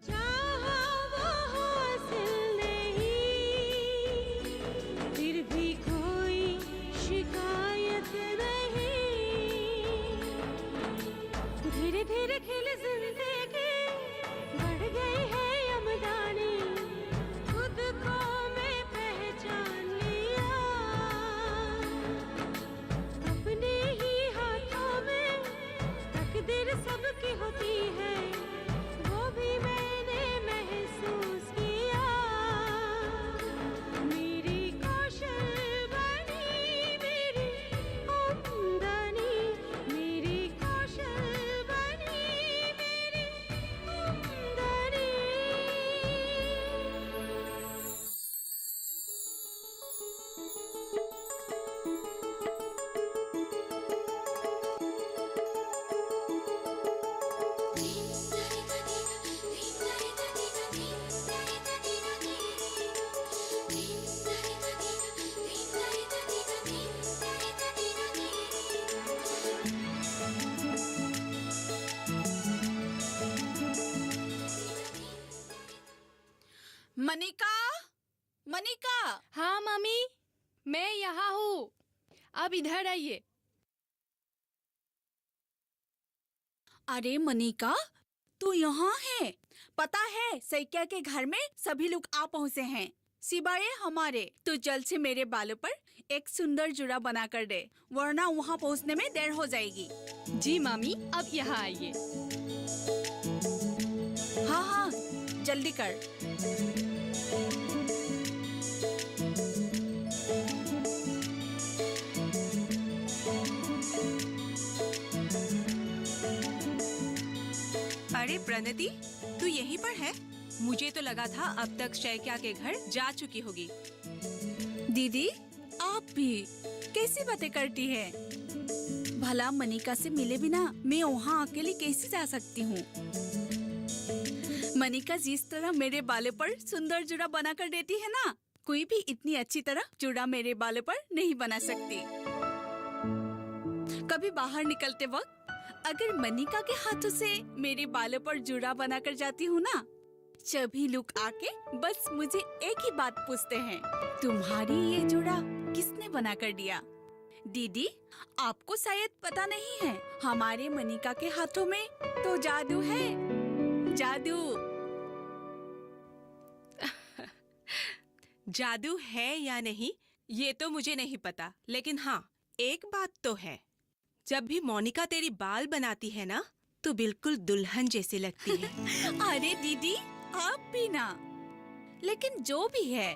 चाहा वो हासिल नहीं, फिर भी कोई शिकायत नहीं। धीरे धीरे खिल जिंदगी, बढ़ गई है यमदानी, खुद को मैं पहचान लिया। अपने ही हाथों में तकदीर सबकी होती है, वो भी मैंने महसूस किया। मेरी कौशल बनी मेरी आमदनी, मेरी कौशल बनी मेरी आमदनी। मनिका, मनिका। हाँ मम्मी, मैं यहाँ हूँ। आप इधर आइए। अरे मनिका, तू यहाँ है? पता है सैया के घर में सभी लोग आ पहुँचे हैं, सिवाय हमारे। तू जल्द से मेरे बालों पर एक सुंदर जुड़ा बना कर दे, वरना वहाँ पहुँचने में देर हो जाएगी। जी मामी, आप यहाँ आइए। हाँ हाँ, जल्दी कर। अरे प्रणति, तू यहीं पर है? मुझे तो लगा था अब तक शैक्या के घर जा चुकी होगी। दीदी, आप भी कैसी बातें करती है? भला मनिका से मिले बिना मैं वहाँ अकेली कैसे जा सकती हूँ? मनिका जिस तरह मेरे बालों पर सुंदर जुड़ा बना कर देती है ना, कोई भी इतनी अच्छी तरह जुड़ा मेरे बालों पर नहीं बना सकती। कभी बाहर निकलते वक्त अगर मनिका के हाथों से मेरे बालों पर जुड़ा बना कर जाती हूँ ना, सभी लोग आके बस मुझे एक ही बात पूछते हैं, तुम्हारी ये जुड़ा किसने बना कर दिया? दीदी, आपको शायद पता नहीं है, हमारे मनिका के हाथों में तो जादू है, जादू। जादू है या नहीं ये तो मुझे नहीं पता, लेकिन हाँ, एक बात तो है, जब भी मोनिका तेरी बाल बनाती है ना, तो बिल्कुल दुल्हन जैसी लगती है। अरे दीदी, आप भी ना। लेकिन जो भी है,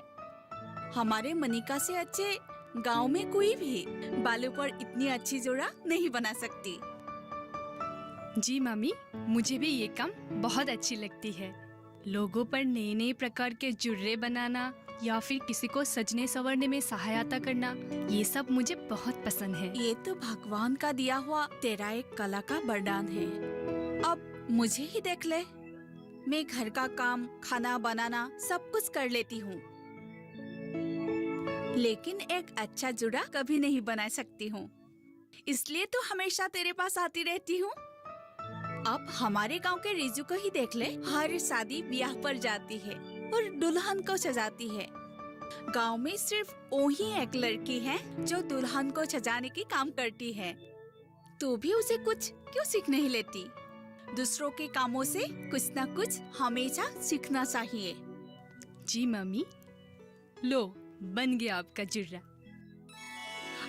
हमारे मनिका से अच्छे गांव में कोई भी बालों पर इतनी अच्छी जोड़ा नहीं बना सकती। जी मम्मी, मुझे भी ये काम बहुत अच्छी लगती है। लोगों पर नए नए प्रकार के जुर्रे बनाना या फिर किसी को सजने संवरने में सहायता करना, ये सब मुझे बहुत पसंद है। ये तो भगवान का दिया हुआ तेरा एक कला का वरदान है। अब मुझे ही देख ले, मैं घर का काम, खाना बनाना सब कुछ कर लेती हूँ, लेकिन एक अच्छा जुड़ा कभी नहीं बना सकती हूँ। इसलिए तो हमेशा तेरे पास आती रहती हूँ। अब हमारे गांव के रिजू को ही देख ले, हर शादी ब्याह पर जाती है और दुल्हन को सजाती है। गांव में सिर्फ वही एक लड़की है जो दुल्हन को सजाने की काम करती है। तू भी उसे कुछ क्यों सीख नहीं लेती? दूसरों के कामों से कुछ न कुछ हमेशा सीखना चाहिए। जी मम्मी, लो बन गया आपका जुर्रा।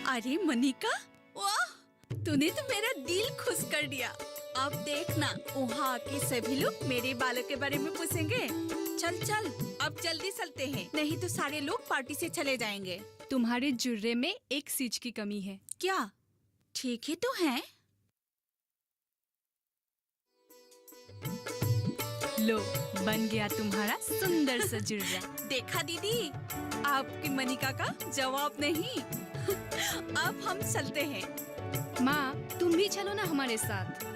अरे मनिका, वाह, तूने तो मेरा दिल खुश कर दिया। अब देखना, वहाँ आके सभी लोग मेरे बालों के बारे में पूछेंगे। चल चल, अब जल्दी चलते हैं, नहीं तो सारे लोग पार्टी से चले जाएंगे। तुम्हारे जुर्रे में एक चीज की कमी है। क्या? ठीक ही तो है। लो बन गया तुम्हारा सुंदर सा जुर्रा। देखा दीदी, आपकी मनिका का जवाब नहीं। अब हम चलते हैं। माँ, तुम भी चलो ना हमारे साथ।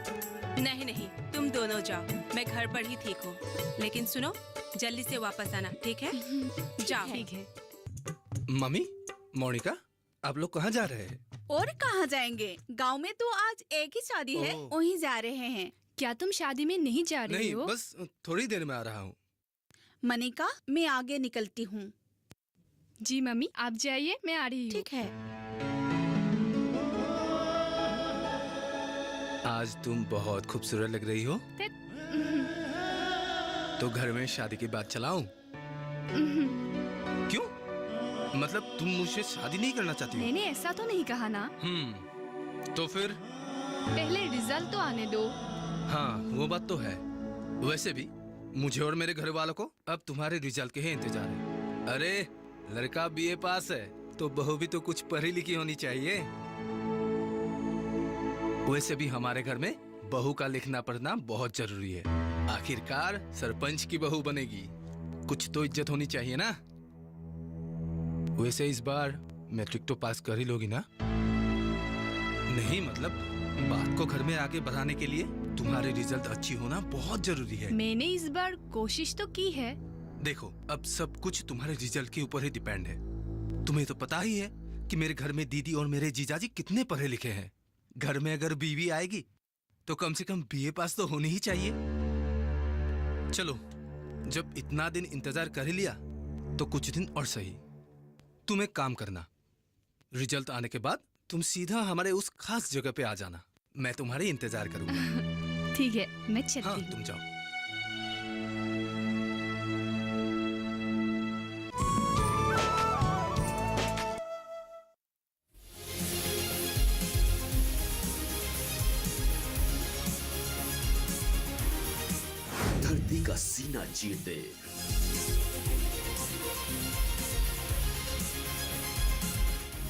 नहीं नहीं, तुम दोनों जाओ, मैं घर पर ही ठीक हूँ। लेकिन सुनो, जल्दी से वापस आना, ठीक है? जाओ। ठीक है। मम्मी, मोनिका, आप लोग कहाँ जा रहे हैं? और कहाँ जाएंगे? गांव में तो आज एक ही शादी है, ओह। वहीं जा रहे हैं। क्या तुम शादी में नहीं जा रही नहीं, हो? बस थोड़ी देर में आ रहा हूँ। मनिका, मैं आगे निकलती हूँ। जी मम्मी, आप जाइए, मैं आ रही हूँ। ठीक है। आज तुम बहुत खूबसूरत लग रही हो। तो घर में शादी की बात चलाऊं? क्यों? मतलब तुम मुझसे शादी नहीं करना चाहती हो? मैंने ऐसा तो नहीं कहा ना। तो फिर? पहले रिजल्ट तो आने दो। हाँ, वो बात तो है। वैसे भी मुझे और मेरे घर वालों को अब तुम्हारे रिजल्ट के ही इंतजार है। अरे, लड़का बीए पास है तो बहू भी तो कुछ पढ़ी लिखी होनी चाहिए। वैसे भी हमारे घर में बहू का लिखना पढ़ना बहुत जरूरी है। आखिरकार सरपंच की बहू बनेगी, कुछ तो इज्जत होनी चाहिए ना। वैसे इस बार मैट्रिक तो पास कर ही लोगी ना? नहीं, मतलब बात को घर में आगे बढ़ाने के लिए तुम्हारे रिजल्ट अच्छी होना बहुत जरूरी है। मैंने इस बार कोशिश तो की है। देखो, अब सब कुछ तुम्हारे रिजल्ट के ऊपर ही डिपेंड है। तुम्हें तो पता ही है कि मेरे घर में दीदी और मेरे जीजाजी कितने पढ़े लिखे हैं। घर में अगर बीवी आएगी तो कम से कम बीए पास तो होनी ही चाहिए। चलो, जब इतना दिन इंतजार कर ही लिया तो कुछ दिन और सही। तुम एक काम करना, रिजल्ट आने के बाद तुम सीधा हमारे उस खास जगह पे आ जाना। मैं तुम्हारे इंतजार करूंगा। ठीक है, मैं चलती हाँ, हूँ। तुम जाओ। धरती का सीना चीर दे,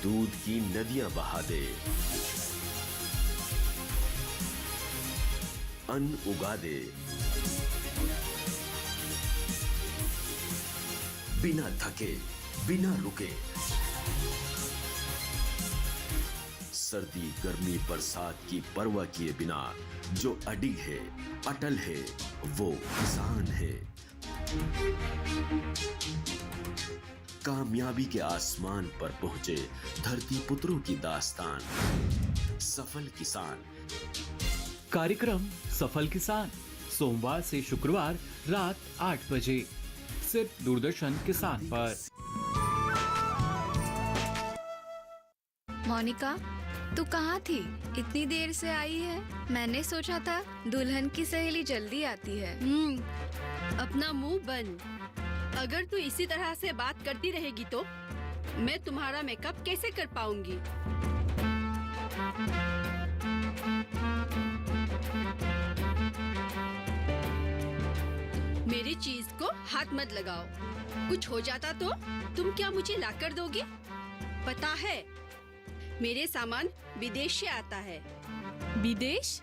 दूध की नदियां बहा दे, अन्न उगा दे, बिना थके, बिना रुके। सर्दी, गर्मी, बरसात की परवाह किए बिना जो अडिग है, अटल है, वो किसान है। कामयाबी के आसमान पर पहुंचे धरती पुत्रों की दास्तान, सफल किसान। कार्यक्रम सफल किसान सोमवार से शुक्रवार रात 8 बजे सिर्फ दूरदर्शन किसान पर। मोनिका, तू कहाँ थी? इतनी देर से आई है। मैंने सोचा था दुल्हन की सहेली जल्दी आती है। अपना मुंह बंद। अगर तू इसी तरह से बात करती रहेगी तो मैं तुम्हारा मेकअप कैसे कर पाऊंगी? मेरी चीज को हाथ मत लगाओ। कुछ हो जाता तो तुम क्या मुझे लाकर दोगी? पता है, मेरे सामान विदेश से आता है। विदेश?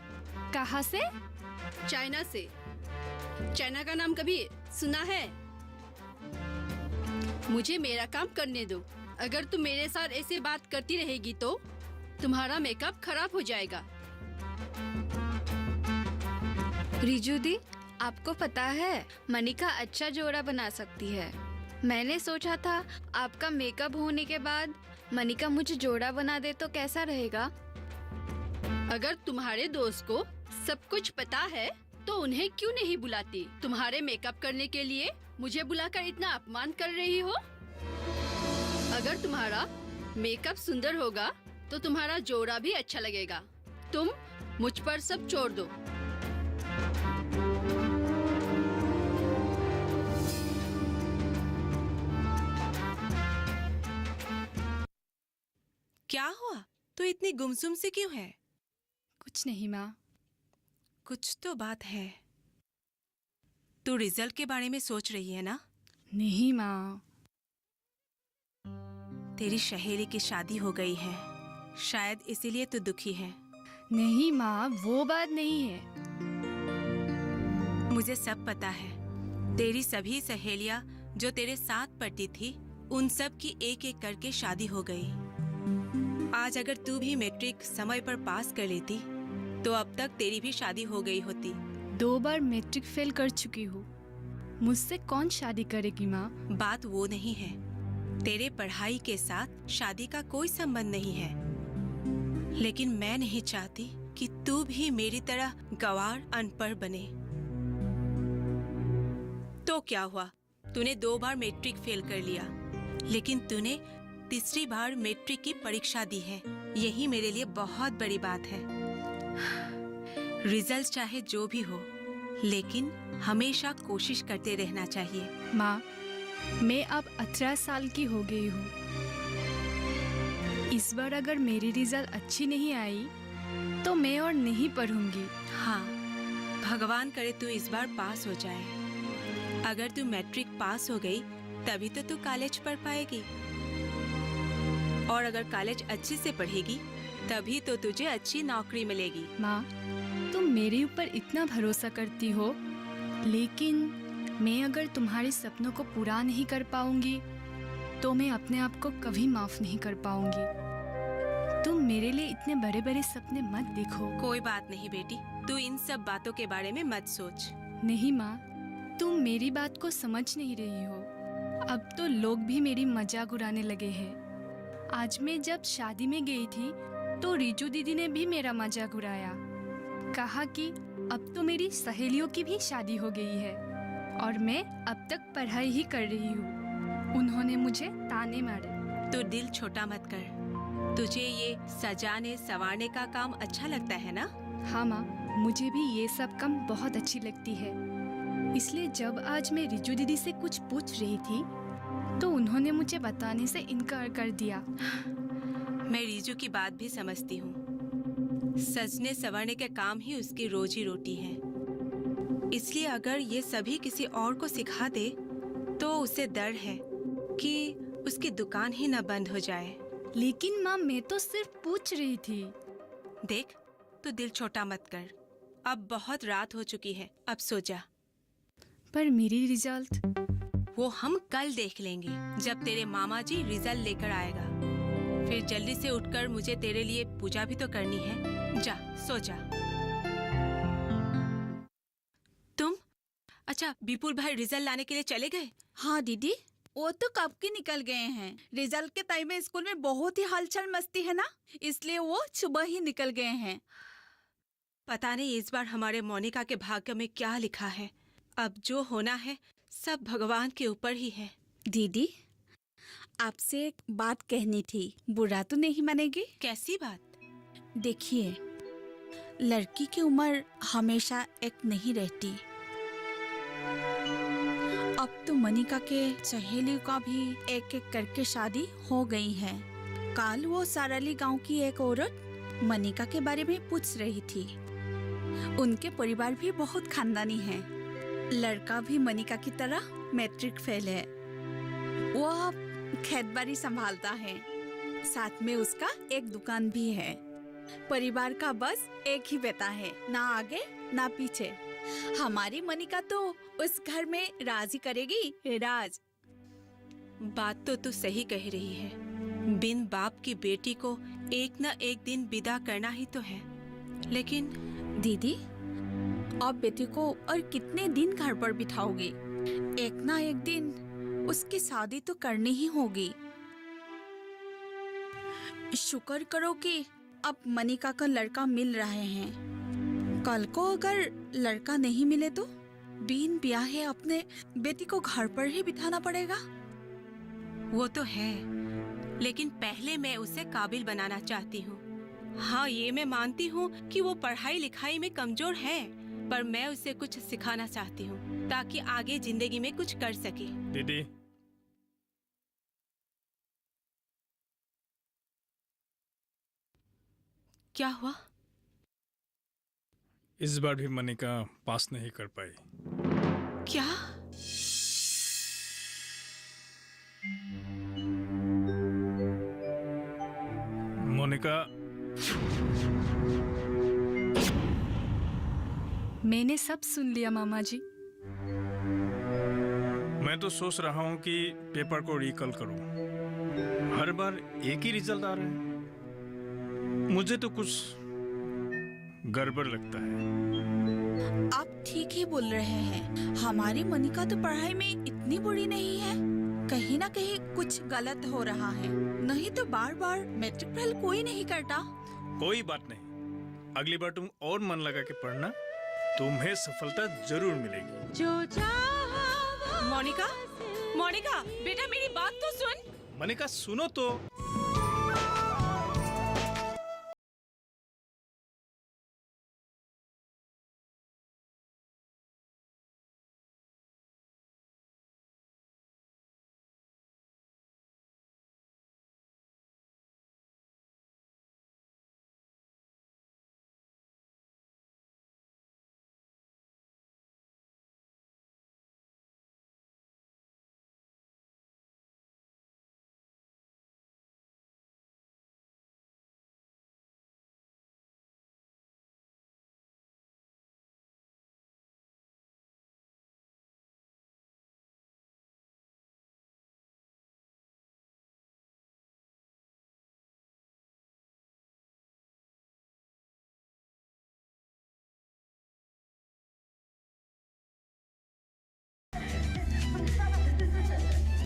कहाँ से? चाइना से। चाइना का नाम कभी सुना है? मुझे मेरा काम करने दो। अगर तुम मेरे साथ ऐसे बात करती रहेगी तो तुम्हारा मेकअप खराब हो जाएगा। रिजू दी, आपको पता है मनिका अच्छा जोड़ा बना सकती है। मैंने सोचा था आपका मेकअप होने के बाद मनिका मुझे जोड़ा बना दे तो कैसा रहेगा? अगर तुम्हारे दोस्त को सब कुछ पता है तो उन्हें क्यों नहीं बुलाती? तुम्हारे मेकअप करने के लिए मुझे बुलाकर इतना अपमान कर रही हो? अगर तुम्हारा मेकअप सुंदर होगा तो तुम्हारा जोड़ा भी अच्छा लगेगा। तुम मुझ पर सब छोड़ दो। क्या हुआ? तू इतनी गुमसुम सी क्यों है? कुछ नहीं माँ। कुछ तो बात है। तू रिजल्ट के बारे में सोच रही है ना? नहीं माँ। तेरी सहेली की शादी हो गई है, शायद इसीलिए तू दुखी है। नहीं माँ, वो बात नहीं है। मुझे सब पता है। तेरी सभी सहेलियां जो तेरे साथ पढ़ती थी, उन सब की एक एक करके शादी हो गई। आज अगर तू भी मैट्रिक समय पर पास कर लेती तो अब तक तेरी भी शादी हो गई होती। 2 बार मैट्रिक फेल कर चुकी हूँ। मुझसे कौन शादी करेगी माँ? बात वो नहीं है। तेरे पढ़ाई के साथ शादी का कोई संबंध नहीं है। लेकिन मैं नहीं चाहती कि तू भी मेरी तरह गंवार अनपढ़ बने। तो क्या हुआ, तूने 2 बार मैट्रिक फेल कर लिया, लेकिन तूने तीसरी बार मैट्रिक की परीक्षा दी है। यही मेरे लिए बहुत बड़ी बात है। रिजल्ट चाहे जो भी हो, लेकिन हमेशा कोशिश करते रहना चाहिए। माँ, मैं अब 18 साल की हो गई हूँ। इस बार अगर मेरी रिजल्ट अच्छी नहीं आई तो मैं और नहीं पढ़ूंगी। हाँ, भगवान करे तू इस बार पास हो जाए। अगर तू मैट्रिक पास हो गई तभी तो तू कॉलेज पढ़ पाएगी, और अगर कॉलेज अच्छे से पढ़ेगी तभी तो तुझे अच्छी नौकरी मिलेगी। माँ, तुम मेरे ऊपर इतना भरोसा करती हो, लेकिन मैं अगर तुम्हारे सपनों को पूरा नहीं कर पाऊंगी तो मैं अपने आप को कभी माफ नहीं कर पाऊंगी। तुम मेरे लिए इतने बड़े बड़े सपने मत देखो। कोई बात नहीं बेटी, तू इन सब बातों के बारे में मत सोच। नहीं माँ, तुम मेरी बात को समझ नहीं रही हो। अब तो लोग भी मेरी मजाक उड़ाने लगे हैं। आज मैं जब शादी में गई थी तो रिजू दीदी ने भी मेरा मजाक उड़ाया। कहा कि अब तो मेरी सहेलियों की भी शादी हो गई है और मैं अब तक पढ़ाई ही कर रही हूँ। उन्होंने मुझे ताने मारे। तो दिल छोटा मत कर। तुझे ये सजाने संवारने का काम अच्छा लगता है ना? हाँ माँ, मुझे भी ये सब काम बहुत अच्छी लगती है। इसलिए जब आज मैं रिजू दीदी से कुछ पूछ रही थी तो उन्होंने मुझे बताने से इनकार कर दिया। मैं रिजू की बात भी समझती हूँ। सजने संवरने के काम ही उसकी रोजी रोटी है, इसलिए अगर ये सभी किसी और को सिखा दे तो उसे डर है कि उसकी दुकान ही न बंद हो जाए। लेकिन माँ, मैं तो सिर्फ पूछ रही थी। देख, तो दिल छोटा मत कर। अब बहुत रात हो चुकी है, अब सो जा। पर मेरी रिजल्ट? वो हम कल देख लेंगे जब तेरे मामा जी रिजल्ट लेकर आएगा। फिर जल्दी से उठकर मुझे तेरे लिए पूजा भी तो करनी है। जा, सो जा। तुम? अच्छा, विपुल भाई रिजल्ट लाने के लिए चले गए? हाँ दीदी, वो तो कब के निकल गए हैं। रिजल्ट के टाइम में स्कूल में बहुत ही हलचल मस्ती है ना, इसलिए वो सुबह ही निकल गए हैं। पता नहीं इस बार हमारे मोनिका के भाग्य में क्या लिखा है। अब जो होना है सब भगवान के ऊपर ही है। दीदी, आपसे एक बात कहनी थी, बुरा तो नहीं मानेगी? कैसी बात? देखिए, लड़की की उम्र हमेशा एक नहीं रहती। अब तो मनिका के सहेलियों का भी एक एक करके शादी हो गई है। कल वो साराली गांव की एक औरत मनिका के बारे में पूछ रही थी। उनके परिवार भी बहुत खानदानी है। लड़का भी मनिका की तरह मैट्रिक फेल है। वो अब खेतबाड़ी संभालता है, साथ में उसका एक दुकान भी है। परिवार का बस एक ही बेटा है, ना आगे ना पीछे। हमारी मनिका तो उस घर में राज ही करेगी, राज। बात तो तू सही कह रही है। बिन बाप की बेटी को एक न एक दिन विदा करना ही तो है। लेकिन दीदी, अब बेटी को और कितने दिन घर पर बिठाओगी? एक ना एक दिन उसकी शादी तो करनी ही होगी। शुक्र करो कि अब मनिका का लड़का मिल रहे हैं। कल को अगर लड़का नहीं मिले तो बिन ब्याहे अपने बेटी को घर पर ही बिठाना पड़ेगा। वो तो है, लेकिन पहले मैं उसे काबिल बनाना चाहती हूँ। हाँ, ये मैं मानती हूँ कि वो पढ़ाई लिखाई में कमजोर है, पर मैं उसे कुछ सिखाना चाहती हूँ ताकि आगे जिंदगी में कुछ कर सके। दीदी, क्या हुआ? इस बार भी मनिका पास नहीं कर पाई। क्या? मोनिका, मैंने सब सुन लिया मामा जी। मैं तो सोच रहा हूँ कि पेपर को रिकॉल करूँ। हर बार एक ही रिजल्ट आ रहा है। मुझे तो कुछ गड़बड़ लगता है। आप ठीक ही बोल रहे हैं। हमारी मनिका तो पढ़ाई में इतनी बुरी नहीं है। कहीं ना कहीं कुछ गलत हो रहा है, नहीं तो बार बार मैट्रिक फेल कोई नहीं करता। कोई बात नहीं, अगली बार तुम और मन लगा के पढ़ना, तुम्हें सफलता जरूर मिलेगी। जो चाहा वो मोनिका, मोनिका, बेटा मेरी बात तो सुन। मनिका सुनो तो।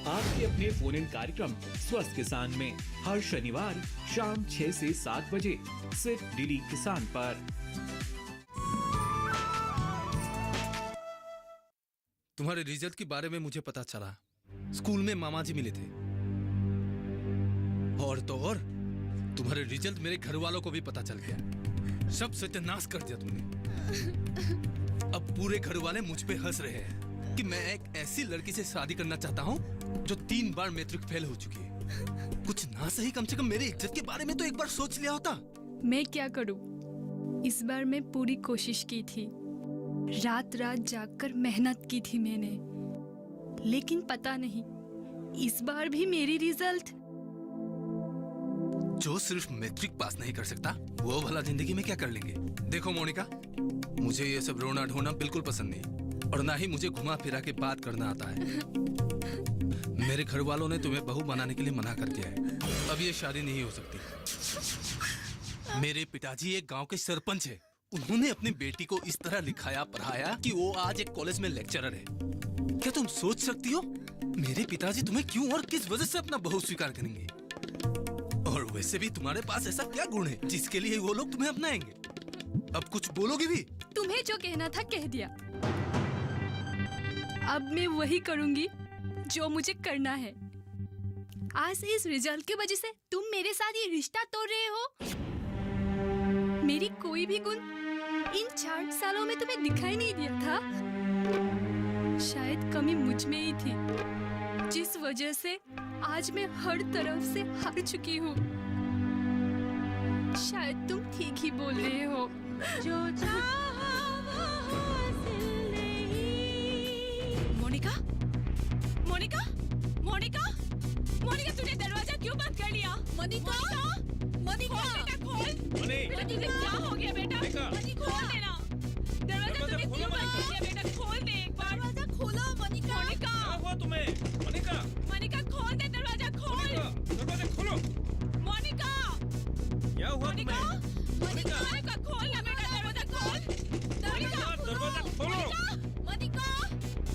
आपके अपने फोन इन कार्यक्रम स्वस्थ किसान में हर शनिवार शाम 6 से 7 बजे सिर्फ डीडी किसान पर। तुम्हारे रिजल्ट के बारे में मुझे पता चला। स्कूल में मामा जी मिले थे। और तो और तुम्हारे रिजल्ट मेरे घर वालों को भी पता चल गया। सब सत्यानाश कर दिया तुमने। अब पूरे घर वाले मुझ पे हंस रहे हैं कि मैं एक ऐसी लड़की से शादी करना चाहता हूँ जो 3 बार मैट्रिक फेल हो चुकी है। कुछ ना सही कम से कम मेरी इज्जत के बारे में तो एक बार सोच लिया होता। मैं क्या करूं? इस बार मैं पूरी कोशिश की थी, रात रात जागकर मेहनत की थी मैंने, लेकिन पता नहीं इस बार भी मेरी रिजल्ट। जो सिर्फ मैट्रिक पास नहीं कर सकता वो भला जिंदगी में क्या कर लेंगे। देखो मोनिका, मुझे ये सब रोना ढोना बिल्कुल पसंद नहीं और ना ही मुझे घुमा फिरा के बात करना आता है। मेरे घर वालों ने तुम्हें बहू बनाने के लिए मना कर दिया है। अब ये शादी नहीं हो सकती। मेरे पिताजी एक गांव के सरपंच है। उन्होंने अपनी बेटी को इस तरह लिखाया पढ़ाया कि वो आज एक कॉलेज में लेक्चरर है। क्या तुम सोच सकती हो मेरे पिताजी तुम्हें क्यों और किस वजह से अपना बहू स्वीकार करेंगे? और वैसे भी तुम्हारे पास ऐसा क्या गुण है जिसके लिए वो लोग तुम्हें अपनाएंगे? अब कुछ बोलोगे भी? तुम्हें जो कहना था कह दिया। अब मैं वही करूंगी जो मुझे करना है। आज इस रिजल्ट की वजह से तुम मेरे साथ ये रिश्ता तोड़ रहे हो। मेरी कोई भी गुण इन 4 सालों में तुम्हें दिखाई नहीं दिया था। शायद कमी मुझ में ही थी, जिस वजह से आज मैं हर तरफ से हार चुकी हूँ। शायद तुम ठीक ही बोल रहे हो। जो चाहा वो हासिल नहीं। मोनिका, मोनिका, मोनिका, मोनिका, तूने दरवाजा क्यों बंद कर लिया? मोनिका, मोनिका, बेटा खोल। बेटा तुझे क्या हो गया बेटा? खोल देना दरवाजा। तूने क्यों बंद कर दिया बेटा? खोल दे एक बार। दरवाजा खोलो मोनिका। मोनिका, क्या हुआ तुम्हें? मोनिका, मोनिका खोल दे दरवाजा। खोल दरवाजा खोलो। मोनिका, क्या हुआ मोनिका, तुम्हें? मोनिका खोल ना बेटा, दरवाजा खोल। दरवाजा खोलो। मोनिका,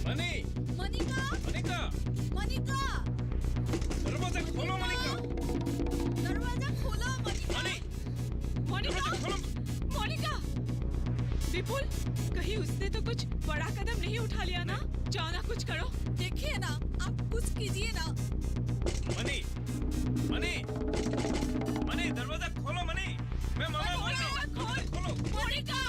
मनी, मोनिका, मोनिका, मोनिका, दरवाजा खोलो। मोनिका, दरवाजा खोलो मोनिका। मनी, मोनिका, दरवाजा खोलो। मोनिका, विपुल, कहीं उसने तो कुछ बड़ा कदम नहीं उठा लिया ना? जाओ ना, कुछ करो। देखिए ना, आप कुछ कीजिए ना। मनी, मनी, मनी, दरवाजा खोलो। मनी, मैं मामा बोल रहा हूँ। दरवाजा खोलो। मोनिका,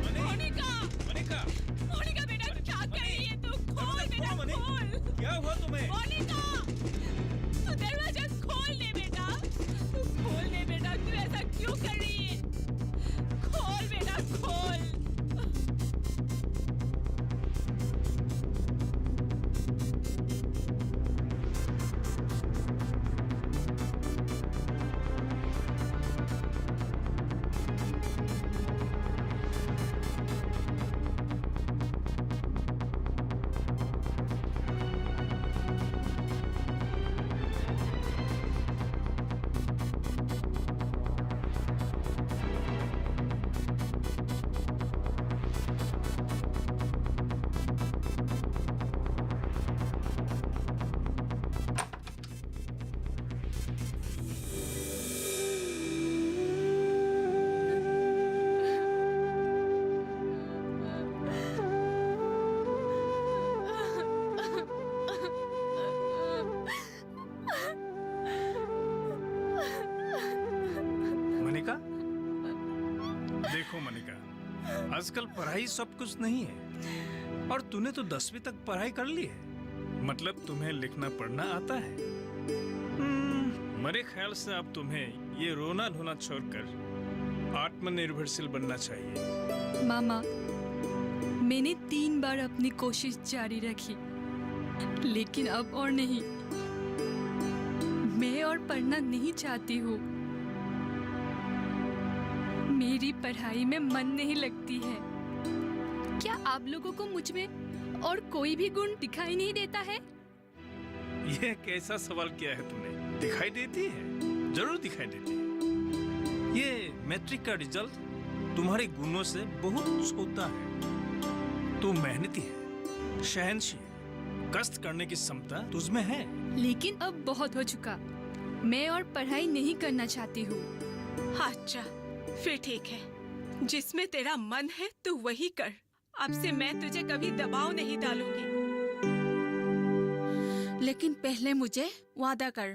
मनी, मोनिका, मोनिका, मोनिका बेटा क्या कर रही है तू? खोल बेटा, खोलो, मनी। खोल। क्या हुआ तुम्हें? मोनिका, तू दरवाजा खोल दे बेटा। तू खोल दे बेटा। तू ऐसा क्यों कर रही है? खोल बेटा, खोल। देखो मनिका, आजकल पढ़ाई सब कुछ नहीं है और तूने तो 10वीं तक पढ़ाई कर ली है, मतलब तुम्हें लिखना पढ़ना आता है। मेरे ख्याल से अब तुम्हें ये रोना धोना छोड़कर आत्मनिर्भरशील बनना चाहिए। मामा, मैंने 3 बार अपनी कोशिश जारी रखी, लेकिन अब और नहीं। मैं और पढ़ना नहीं चाहती हूँ। मेरी पढ़ाई में मन नहीं लगती है। क्या आप लोगों को मुझ में और कोई भी गुण दिखाई नहीं देता है? यह कैसा सवाल किया है तुमने? दिखाई देती है, जरूर दिखाई देती है। ये मैट्रिक का रिजल्ट तुम्हारे गुणों से बहुत छोटा है। तू मेहनती है, शहनशील, कष्ट करने की क्षमता तुझमें है। लेकिन अब बहुत हो चुका। मैं और पढ़ाई नहीं करना चाहती हूँ। अच्छा, फिर ठीक है। जिसमें तेरा मन है तू वही कर। अब से मैं तुझे कभी दबाव नहीं डालूंगी। लेकिन पहले मुझे वादा कर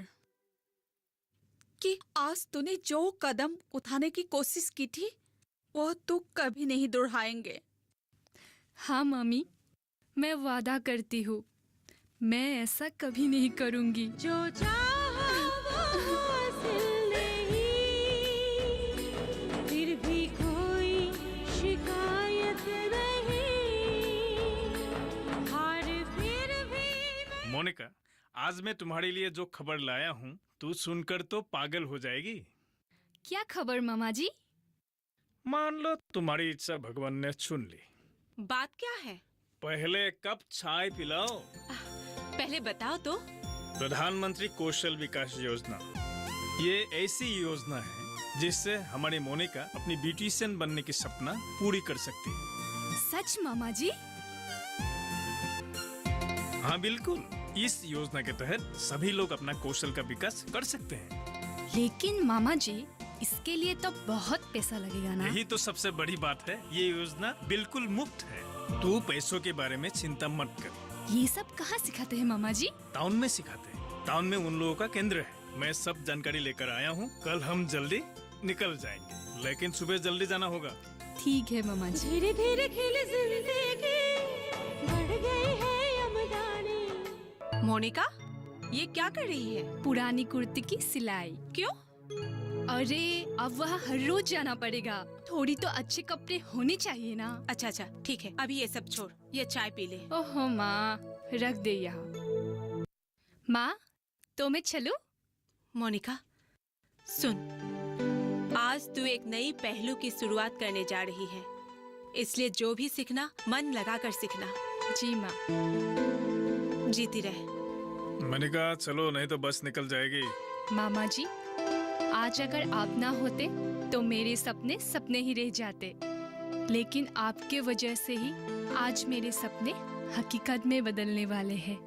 कि आज तूने जो कदम उठाने की कोशिश की थी वो तू कभी नहीं दोहराएंगे। हाँ मम्मी, मैं वादा करती हूँ, मैं ऐसा कभी नहीं करूँगी। जो चाहा वो हासिल नहीं, फिर भी कोई शिकायत नहीं, हार फिर भी मोनिका, आज मैं तुम्हारे लिए जो खबर लाया हूँ तू सुनकर तो पागल हो जाएगी। क्या खबर मामा जी? मान लो तुम्हारी इच्छा भगवान ने सुन ली। बात क्या है? पहले कप चाय पिलाओ। पहले बताओ तो। प्रधानमंत्री कौशल विकास योजना, ये ऐसी योजना है जिससे हमारी मोनिका अपनी ब्यूटिशियन बनने की सपना पूरी कर सकती है। सच मामा जी? हाँ बिल्कुल, इस योजना के तहत सभी लोग अपना कौशल का विकास कर सकते हैं। लेकिन मामा जी, इसके लिए तो बहुत पैसा लगेगा ना? यही तो सबसे बड़ी बात है, ये योजना बिल्कुल मुफ्त है। तू पैसों के बारे में चिंता मत कर। ये सब कहाँ सिखाते हैं मामा जी? टाउन में सिखाते हैं। टाउन में उन लोगों का केंद्र है। मैं सब जानकारी लेकर आया हूँ। कल हम जल्दी निकल जाएंगे, लेकिन सुबह जल्दी जाना होगा। ठीक है मामा जी। धीरे धीरे खिले जिंदगी, बढ़ गई है यमदानी। मोनिका, ये क्या कर रही है? पुरानी कुर्ती की सिलाई। क्यों? अरे अब वहाँ हर रोज जाना पड़ेगा, थोड़ी तो अच्छे कपड़े होने चाहिए ना। अच्छा अच्छा, ठीक है, अभी ये सब छोड़, ये चाय पी ले। ओहो माँ, रख दे यहाँ। माँ, तो मैं चलूं? मोनिका, सुन, आज तू एक नई पहलू की शुरुआत करने जा रही है, इसलिए जो भी सीखना मन लगाकर सीखना। जी माँ। जीती रहे। मोनिका चलो, नहीं तो बस निकल जाएगी। मामा जी, आज अगर आप ना होते तो मेरे सपने सपने ही रह जाते, लेकिन आपके वजह से ही आज मेरे सपने हकीकत में बदलने वाले हैं।